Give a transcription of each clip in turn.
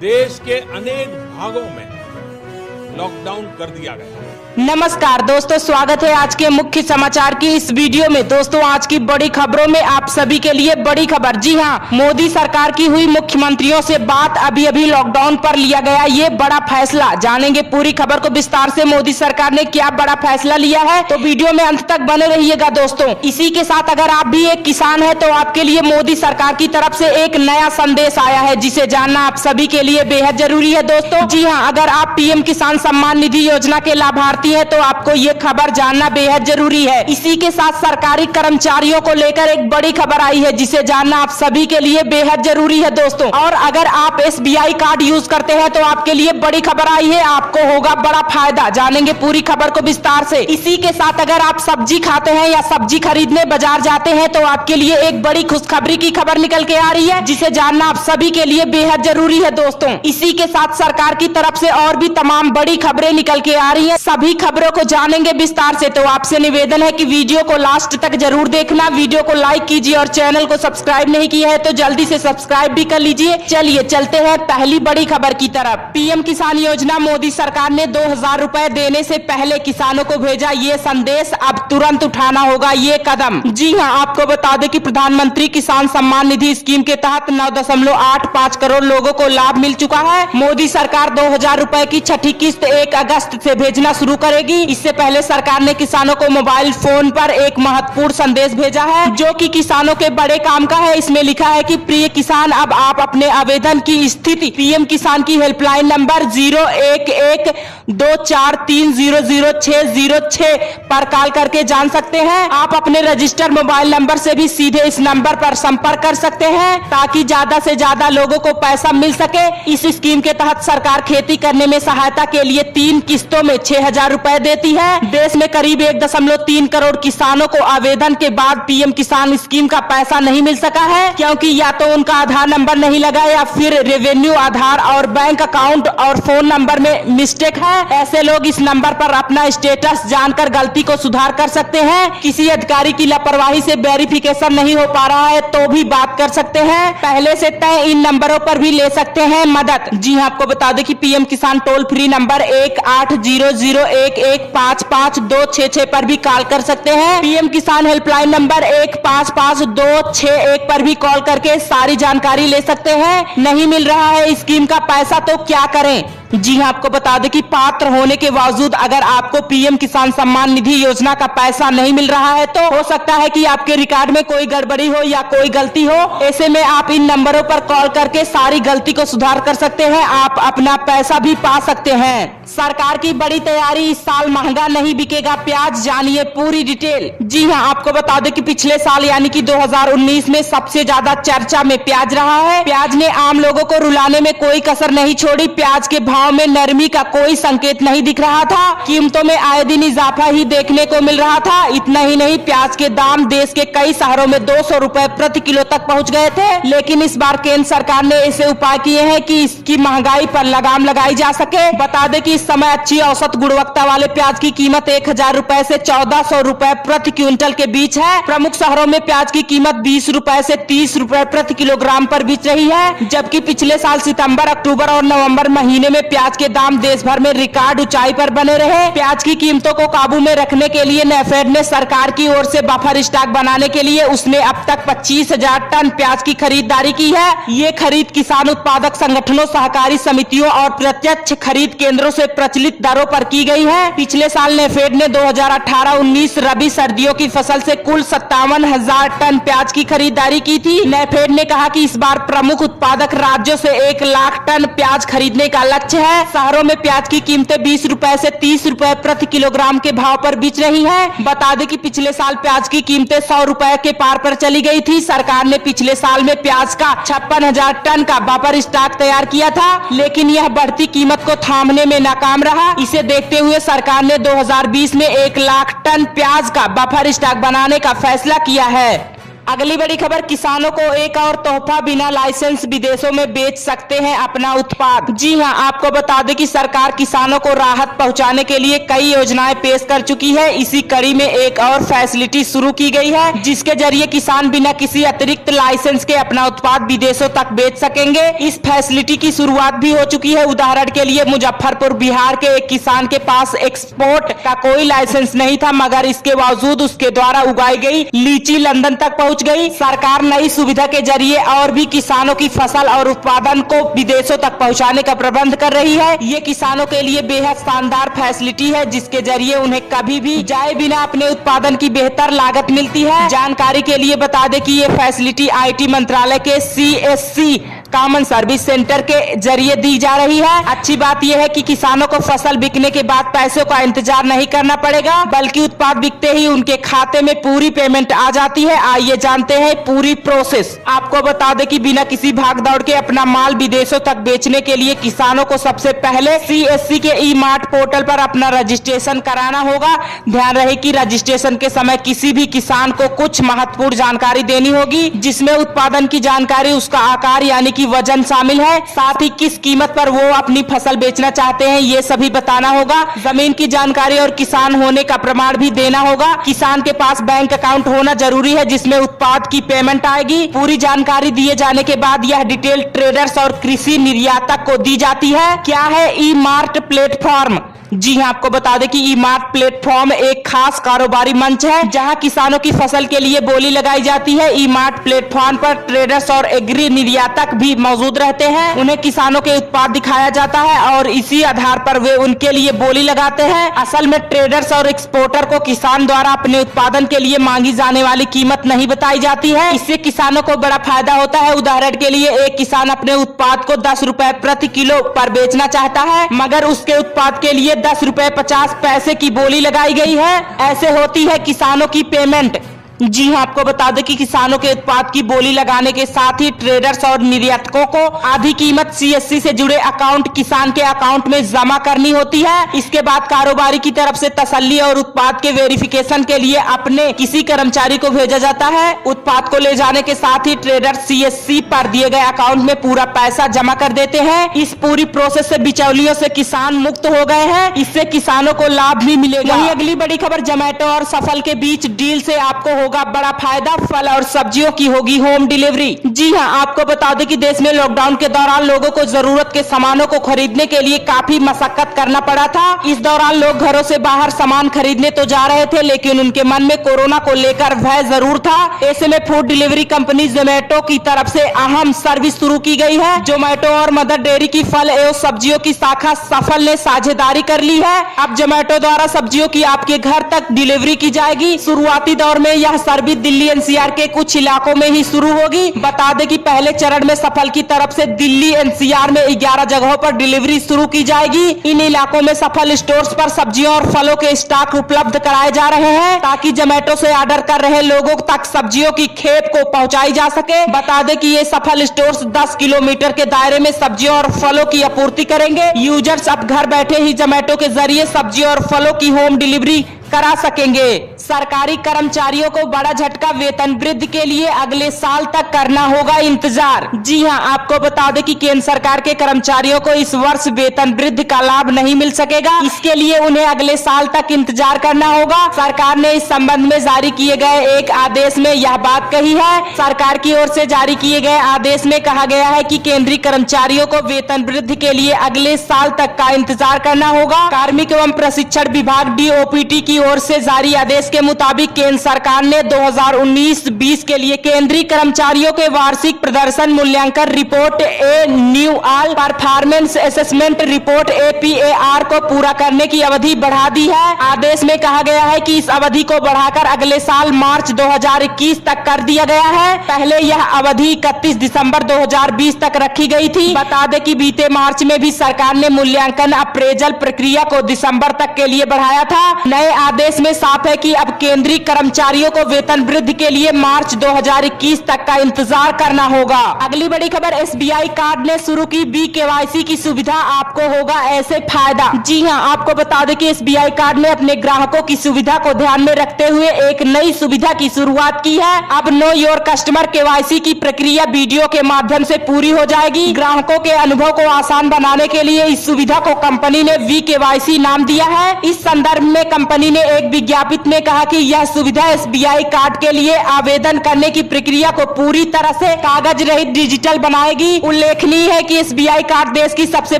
देश के अनेक भागों में लॉकडाउन कर दिया गया है। नमस्कार दोस्तों, स्वागत है आज के मुख्य समाचार की इस वीडियो में। दोस्तों, आज की बड़ी खबरों में आप सभी के लिए बड़ी खबर। जी हां, मोदी सरकार की हुई मुख्यमंत्रियों से बात। अभी अभी लॉकडाउन पर लिया गया ये बड़ा फैसला। जानेंगे पूरी खबर को विस्तार से, मोदी सरकार ने क्या बड़ा फैसला लिया है। तो वीडियो में अंत तक बने रहिएगा दोस्तों। इसी के साथ अगर आप भी एक किसान है तो आपके लिए मोदी सरकार की तरफ से एक नया संदेश आया है, जिसे जानना आप सभी के लिए बेहद जरूरी है दोस्तों। जी हाँ, अगर आप पीएम किसान सम्मान निधि योजना के लाभार्थी है तो आपको ये खबर जानना बेहद जरूरी है। इसी के साथ सरकारी कर्मचारियों को लेकर एक बड़ी खबर आई है, जिसे जानना आप सभी के लिए बेहद जरूरी है दोस्तों। और अगर आप SBI कार्ड यूज करते हैं तो आपके लिए बड़ी खबर आई है, आपको होगा बड़ा फायदा। जानेंगे पूरी खबर को विस्तार से। इसी के साथ अगर आप सब्जी खाते हैं या सब्जी खरीदने बाजार जाते हैं तो आपके लिए एक बड़ी खुशखबरी की खबर निकल के आ रही है, जिसे जानना आप सभी के लिए बेहद जरूरी है दोस्तों। इसी के साथ सरकार की तरफ से और भी तमाम बड़ी खबरें निकल के आ रही है। सभी खबरों को जानेंगे विस्तार से, तो आपसे निवेदन है कि वीडियो को लास्ट तक जरूर देखना। वीडियो को लाइक कीजिए और चैनल को सब्सक्राइब नहीं किया है तो जल्दी से सब्सक्राइब भी कर लीजिए। चलिए चलते हैं पहली बड़ी खबर की तरफ। पीएम किसान योजना, मोदी सरकार ने 2000 रुपए देने से पहले किसानों को भेजा ये संदेश, अब तुरंत उठाना होगा ये कदम। जी हां, आपको बता दें कि प्रधानमंत्री किसान सम्मान निधि स्कीम के तहत 9.85 करोड़ लोगों को लाभ मिल चुका है। मोदी सरकार 2000 रुपए की छठी किस्त 1 अगस्त से भेजना शुरू करेगी। इससे पहले सरकार ने किसानों को मोबाइल फोन पर एक महत्वपूर्ण संदेश भेजा है, जो कि किसानों के बड़े काम का है। इसमें लिखा है कि प्रिय किसान, अब आप अपने आवेदन की स्थिति पीएम किसान की हेल्पलाइन नंबर 011243000606 पर कॉल करके जान सकते हैं। आप अपने रजिस्टर्ड मोबाइल नंबर से भी सीधे इस नंबर पर संपर्क कर सकते हैं, ताकि ज्यादा से ज्यादा लोगों को पैसा मिल सके। इस स्कीम के तहत सरकार खेती करने में सहायता के लिए 3 किस्तों में 6000 रुपए देती है। देश में करीब 1.3 करोड़ किसानों को आवेदन के बाद पीएम किसान स्कीम का पैसा नहीं मिल सका है, क्योंकि या तो उनका आधार नंबर नहीं लगा या फिर रेवेन्यू आधार और बैंक अकाउंट और फोन नंबर में मिस्टेक है। ऐसे लोग इस नंबर पर अपना स्टेटस जानकर गलती को सुधार कर सकते हैं। किसी अधिकारी की लापरवाही से वेरिफिकेशन नहीं हो पा रहा है तो भी बात कर सकते हैं। पहले से तय इन नंबरों पर भी ले सकते हैं मदद। जी हाँ, आपको बता दें कि पीएम किसान टोल फ्री नंबर 180011555266 पर भी कॉल कर सकते हैं। पीएम किसान हेल्पलाइन नंबर 155261 पर भी कॉल करके सारी जानकारी ले सकते हैं। नहीं मिल रहा है स्कीम का पैसा तो क्या करें? जी हाँ, आपको बता दें कि पात्र होने के बावजूद अगर आपको पीएम किसान सम्मान निधि योजना का पैसा नहीं मिल रहा है तो हो सकता है कि आपके रिकॉर्ड में कोई गड़बड़ी हो या कोई गलती हो। ऐसे में आप इन नंबरों पर कॉल करके सारी गलती को सुधार कर सकते हैं। आप अपना पैसा भी पा सकते हैं। सरकार की बड़ी तैयारी, इस साल महंगा नहीं बिकेगा प्याज, जानिए पूरी डिटेल। जी हाँ, आपको बता दें कि पिछले साल यानी कि 2019 में सबसे ज्यादा चर्चा में प्याज रहा है। प्याज ने आम लोगों को रुलाने में कोई कसर नहीं छोड़ी। प्याज के भाव में नरमी का कोई संकेत नहीं दिख रहा था। कीमतों में आए दिन इजाफा ही देखने को मिल रहा था। इतना ही नहीं, प्याज के दाम देश के कई शहरों में 200 रुपए प्रति किलो तक पहुंच गए थे। लेकिन इस बार केंद्र सरकार ने ऐसे उपाय किए हैं कि इसकी महंगाई पर लगाम लगाई जा सके। बता दें कि इस समय अच्छी औसत गुणवत्ता वाले प्याज की कीमत 1000 रुपए से 1400 रुपए प्रति क्विंटल के बीच है। प्रमुख शहरों में प्याज की कीमत 20 रुपए से 30 रुपए प्रति किलोग्राम पर बिक रही है, जबकि पिछले साल सितंबर, अक्टूबर और नवंबर महीने में प्याज के दाम देश भर में रिकॉर्ड ऊंचाई पर बने रहे। प्याज की कीमतों को काबू में रखने के लिए नेफेड ने सरकार की ओर से बफर स्टॉक बनाने के लिए उसने अब तक 25,000 टन प्याज की खरीदारी की है। ये खरीद किसान उत्पादक संगठनों, सहकारी समितियों और प्रत्यक्ष खरीद केंद्रों से प्रचलित दरों पर की गई है। पिछले साल नेफेड ने 2018-19 रबी सर्दियों की फसल से कुल 57,000 टन प्याज की खरीदारी की थी। नेफेड ने कहा कि इस बार प्रमुख उत्पादक राज्यों से 1 लाख टन प्याज खरीदने का लक्ष्य है। शहरों में प्याज की कीमतें 20 रुपए से 30 रुपए प्रति किलोग्राम के भाव पर बिक रही हैं। बता दें कि पिछले साल प्याज की कीमतें 100 रुपए के पार पर चली गई थी। सरकार ने पिछले साल में प्याज का 56,000 टन का बफर स्टॉक तैयार किया था, लेकिन यह बढ़ती कीमत को थामने में नाकाम रहा। इसे देखते हुए सरकार ने 2020 में 1 लाख टन प्याज का बफर स्टॉक बनाने का फैसला किया है। अगली बड़ी खबर, किसानों को एक और तोहफा, बिना लाइसेंस विदेशों में बेच सकते हैं अपना उत्पाद। जी हां, आपको बता दें कि सरकार किसानों को राहत पहुंचाने के लिए कई योजनाएं पेश कर चुकी है। इसी कड़ी में एक और फैसिलिटी शुरू की गई है, जिसके जरिए किसान बिना किसी अतिरिक्त लाइसेंस के अपना उत्पाद विदेशों तक बेच सकेंगे। इस फैसिलिटी की शुरुआत भी हो चुकी है। उदाहरण के लिए मुजफ्फरपुर बिहार के एक किसान के पास एक्सपोर्ट का कोई लाइसेंस नहीं था, मगर इसके बावजूद उसके द्वारा उगाई गई लीची लंदन तक पहुंच गई। सरकार नई सुविधा के जरिए और भी किसानों की फसल और उत्पादन को विदेशों तक पहुंचाने का प्रबंध कर रही है। ये किसानों के लिए बेहद शानदार फैसिलिटी है, जिसके जरिए उन्हें कभी भी जाए बिना अपने उत्पादन की बेहतर लागत मिलती है। जानकारी के लिए बता दें कि ये फैसिलिटी IT मंत्रालय के CSC कॉमन सर्विस सेंटर के जरिए दी जा रही है। अच्छी बात यह है कि किसानों को फसल बिकने के बाद पैसों का इंतजार नहीं करना पड़ेगा, बल्कि उत्पाद बिकते ही उनके खाते में पूरी पेमेंट आ जाती है। आइए जानते हैं पूरी प्रोसेस। आपको बता दें कि बिना किसी भागदौड़ के अपना माल विदेशों तक बेचने के लिए किसानों को सबसे पहले CSC के ई-मार्ट पोर्टल पर अपना रजिस्ट्रेशन कराना होगा। ध्यान रहे कि रजिस्ट्रेशन के समय किसी भी किसान को कुछ महत्वपूर्ण जानकारी देनी होगी, जिसमें उत्पादन की जानकारी, उसका आकार यानी कि वजन शामिल है, साथ ही किस कीमत पर वो अपनी फसल बेचना चाहते हैं ये सभी बताना होगा। जमीन की जानकारी और किसान होने का प्रमाण भी देना होगा। किसान के पास बैंक अकाउंट होना जरूरी है, जिसमें उत्पाद की पेमेंट आएगी। पूरी जानकारी दिए जाने के बाद यह डिटेल ट्रेडर्स और कृषि निर्यातक को दी जाती है। क्या है ई-मार्ट प्लेटफॉर्म? जी हां, आपको बता दें कि ई-मार्ट प्लेटफॉर्म एक खास कारोबारी मंच है, जहां किसानों की फसल के लिए बोली लगाई जाती है। ई-मार्ट प्लेटफॉर्म पर ट्रेडर्स और एग्री निर्यातक भी मौजूद रहते हैं। उन्हें किसानों के उत्पाद दिखाया जाता है और इसी आधार पर वे उनके लिए बोली लगाते हैं। असल में ट्रेडर्स और एक्सपोर्टर को किसान द्वारा अपने उत्पादन के लिए मांगी जाने वाली कीमत नहीं बताई जाती है। इससे किसानों को बड़ा फायदा होता है। उदाहरण के लिए एक किसान अपने उत्पाद को 10 रुपए प्रति किलो पर बेचना चाहता है, मगर उसके उत्पाद के लिए 10 रुपए 50 पैसे की बोली लगाई गई है। ऐसे होती है किसानों की पेमेंट। जी हां, आपको बता दें कि किसानों के उत्पाद की बोली लगाने के साथ ही ट्रेडर्स और निर्यातकों को आधी कीमत CSC से जुड़े अकाउंट किसान के अकाउंट में जमा करनी होती है। इसके बाद कारोबारी की तरफ से तसल्ली और उत्पाद के वेरिफिकेशन के लिए अपने किसी कर्मचारी को भेजा जाता है। उत्पाद को ले जाने के साथ ही ट्रेडर CSC पर दिए गए अकाउंट में पूरा पैसा जमा कर देते हैं। इस पूरी प्रोसेस से बिचौलियों से किसान मुक्त हो गए हैं। इससे किसानों को लाभ भी मिलेगा। वहीं अगली बड़ी खबर, जोमैटो और सफल के बीच डील से आपको होगा बड़ा फायदा, फल और सब्जियों की होगी होम डिलीवरी। जी हां, आपको बता दें कि देश में लॉकडाउन के दौरान लोगों को जरूरत के सामानों को खरीदने के लिए काफी मशक्कत करना पड़ा था। इस दौरान लोग घरों से बाहर सामान खरीदने तो जा रहे थे, लेकिन उनके मन में कोरोना को लेकर भय जरूर था। ऐसे में फूड डिलीवरी कंपनी जोमैटो की तरफ से अहम सर्विस शुरू की गई है। जोमैटो और मदर डेयरी की फल एवं सब्जियों की शाखा सफल ने साझेदारी कर ली है। अब जोमैटो द्वारा सब्जियों की आपके घर तक डिलीवरी की जाएगी। शुरुआती दौर में यह सर्विस दिल्ली NCR के कुछ इलाकों में ही शुरू होगी। बता दें कि पहले चरण में सफल की तरफ से दिल्ली NCR में 11 जगहों पर डिलीवरी शुरू की जाएगी। इन इलाकों में सफल स्टोर्स पर सब्जियों और फलों के स्टॉक उपलब्ध कराए जा रहे हैं, ताकि जोमैटो से ऑर्डर कर रहे लोगों तक सब्जियों की खेप को पहुंचाई जा सके। बता दें कि ये सफल स्टोर्स 10 किलोमीटर के दायरे में सब्जियों और फलों की आपूर्ति करेंगे। यूजर्स अब घर बैठे ही जोमैटो के जरिए सब्जियों और फलों की होम डिलीवरी करा सकेंगे। सरकारी कर्मचारियों को बड़ा झटका, वेतन वृद्धि के लिए अगले साल तक करना होगा इंतजार। जी हां, आपको बता दें कि केंद्र सरकार के कर्मचारियों को इस वर्ष वेतन वृद्धि का लाभ नहीं मिल सकेगा। इसके लिए उन्हें अगले साल तक इंतजार करना होगा। सरकार ने इस संबंध में जारी किए गए एक आदेश में यह बात कही है। सरकार की ओर से जारी किए गए आदेश में कहा गया है कि केंद्रीय कर्मचारियों को वेतन वृद्धि के लिए अगले साल तक का इंतजार करना होगा। कार्मिक एवं प्रशिक्षण विभाग DOPT की ओर से जारी आदेश के मुताबिक केंद्र सरकार ने 2019-20 के लिए केंद्रीय कर्मचारियों के वार्षिक प्रदर्शन मूल्यांकन report annual performance assessment report APAR को पूरा करने की अवधि बढ़ा दी है। आदेश में कहा गया है कि इस अवधि को बढ़ाकर अगले साल मार्च 2021 तक कर दिया गया है। पहले यह अवधि 31 दिसंबर 2020 तक रखी गई थी। बता दें कि बीते मार्च में भी सरकार ने मूल्यांकन अप्रेजल प्रक्रिया को दिसंबर तक के लिए बढ़ाया था। नए आदेश में साफ है कि अब केंद्रीय कर्मचारियों को वेतन वृद्धि के लिए मार्च 2021 तक का इंतजार करना होगा। अगली बड़ी खबर, SBI कार्ड ने शुरू की BKYC की सुविधा, आपको होगा ऐसे फायदा। जी हां, आपको बता दें कि SBI कार्ड ने अपने ग्राहकों की सुविधा को ध्यान में रखते हुए एक नई सुविधा की शुरुआत की है। अब नो योर कस्टमर KYC की प्रक्रिया वीडियो के माध्यम से पूरी हो जाएगी। ग्राहकों के अनुभव को आसान बनाने के लिए इस सुविधा को कंपनी ने VKYC नाम दिया है। इस संदर्भ में कंपनी ने एक विज्ञप्ति में कहा कि यह सुविधा SBI कार्ड के लिए आवेदन करने की प्रक्रिया को पूरी तरह से कागज रहित डिजिटल बनाएगी। उल्लेखनीय है कि SBI कार्ड देश की सबसे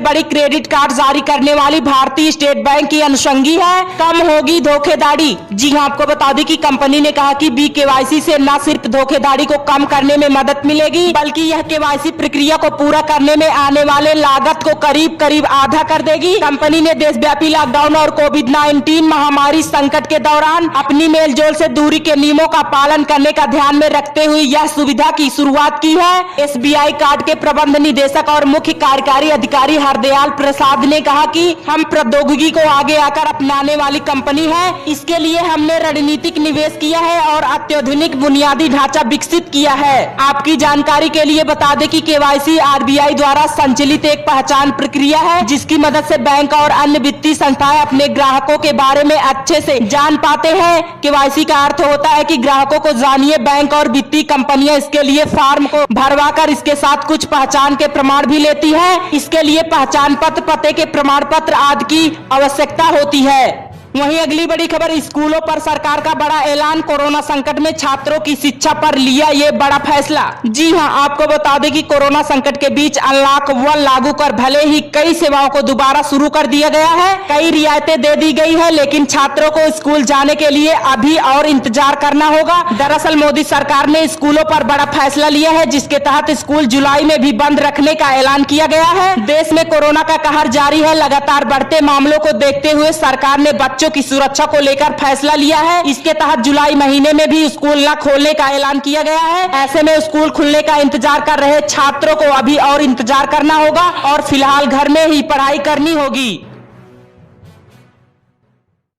बड़ी क्रेडिट कार्ड जारी करने वाली भारतीय स्टेट बैंक की अनुषंगी है। कम होगी धोखेधड़ी। जी हां, आपको बता दें कि कंपनी ने कहा कि BKYC से न सिर्फ धोखेधड़ी को कम करने में मदद मिलेगी, बल्कि यह KYC प्रक्रिया को पूरा करने में आने वाले लागत को करीब करीब आधा कर देगी। कंपनी ने देशव्यापी लॉकडाउन और कोविड-19 महामारी संकट के दौरान अपनी मेल जोल से दूरी के नियमों का पालन करने का ध्यान में रखते हुए यह सुविधा की शुरुआत की है। SBI कार्ड के प्रबंध निदेशक और मुख्य कार्यकारी अधिकारी हरदयाल प्रसाद ने कहा कि हम प्रौद्योगिकी को आगे आकर अपनाने वाली कंपनी है। इसके लिए हमने रणनीतिक निवेश किया है और अत्याधुनिक बुनियादी ढांचा विकसित किया है। आपकी जानकारी के लिए बता दें कि KYC RBI द्वारा संचालित एक पहचान प्रक्रिया है, जिसकी मदद से बैंक और अन्य वित्तीय संस्थाएं अपने ग्राहकों के बारे में अच्छे से जान पाते हैं। KYC का अर्थ होता है कि ग्राहकों को जानिए। बैंक और वित्तीय कंपनियां इसके लिए फॉर्म को भरवाकर इसके साथ कुछ पहचान के प्रमाण भी लेती है। इसके लिए पहचान पत्र, पते के प्रमाण पत्र आदि की आवश्यकता होती है। वहीं अगली बड़ी खबर, स्कूलों पर सरकार का बड़ा ऐलान, कोरोना संकट में छात्रों की शिक्षा पर लिया ये बड़ा फैसला। जी हां, आपको बता दें कि कोरोना संकट के बीच अनलॉक 1 लागू कर भले ही कई सेवाओं को दोबारा शुरू कर दिया गया है, कई रियायतें दे दी गई है, लेकिन छात्रों को स्कूल जाने के लिए अभी और इंतजार करना होगा। दरअसल मोदी सरकार ने स्कूलों पर बड़ा फैसला लिया है, जिसके तहत स्कूल जुलाई में भी बंद रखने का ऐलान किया गया है। देश में कोरोना का कहर जारी है। लगातार बढ़ते मामलों को देखते हुए सरकार ने बच्चों की सुरक्षा को लेकर फैसला लिया है। इसके तहत जुलाई महीने में भी स्कूल न खोलने का ऐलान किया गया है। ऐसे में स्कूल खुलने का इंतजार कर रहे छात्रों को अभी और इंतजार करना होगा और फिलहाल घर में ही पढ़ाई करनी होगी।